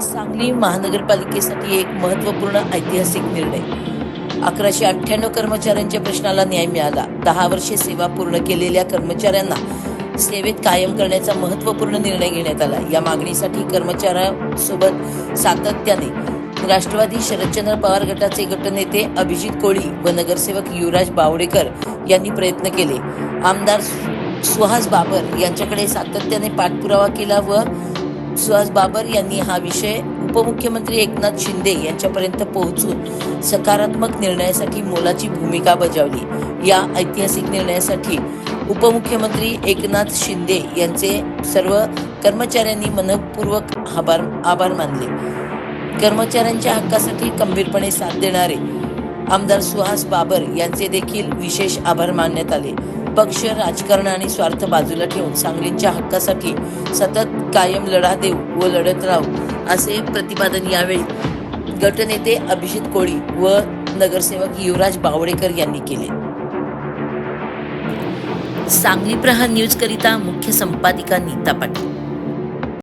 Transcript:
सांगली महानगरपालिकेसाठी एक महत्त्वपूर्ण ऐतिहासिक निर्णय. 1198 कर्मचाऱ्यांच्या प्रश्नाला न्याय मिळाला. 10 वर्षे सेवा पूर्ण केलेल्या कर्मचाऱ्यांना सेवेत कायम करण्याचा महत्त्वपूर्ण निर्णय घेण्यात आला. या मागणीसाठी कर्मचाऱ्यांसोबत सातत्याने राष्ट्रवादी शरदचंद्र पवार गटाचे गटनेते अभिजित कोळी व नगरसेवक युवराज बावडेकर यांनी प्रयत्न केले. आमदार सुहास बाबर यांच्याकडे सातत्याने पाठपुरावा केला व सुहास बाबर यांनी हा विषय उपमुख्यमंत्री एकनाथ शिंदे यांच्यापर्यंत पोहोचून सकारात्मक निर्णयासाठी मोलाची भूमिका बजावली. या ऐतिहासिक निर्णयासाठी उपमुख्यमंत्री एकनाथ शिंदे यांचे सर्व कर्मचाऱ्यांनी मनपूर्वक आभार मानले. कर्मचाऱ्यांच्या हक्कासाठी खंबीरपणे साथ देणारे आमदार सुहास बाबर यांचे देखील विशेष आभार मानण्यात आले. पक्ष, राजकारण आणि स्वार्थ बाजूला ठेवून सांगलीच्या हक्कासाठी सतत कायम लढा देऊ व लढत राहू असे प्रतिपादन यावेळी गटनेते अभिजित कोळी व नगरसेवक युवराज बावडेकर यांनी केले. सांगली प्रहार न्यूज करिता मुख्य संपादिका नीता पाटील.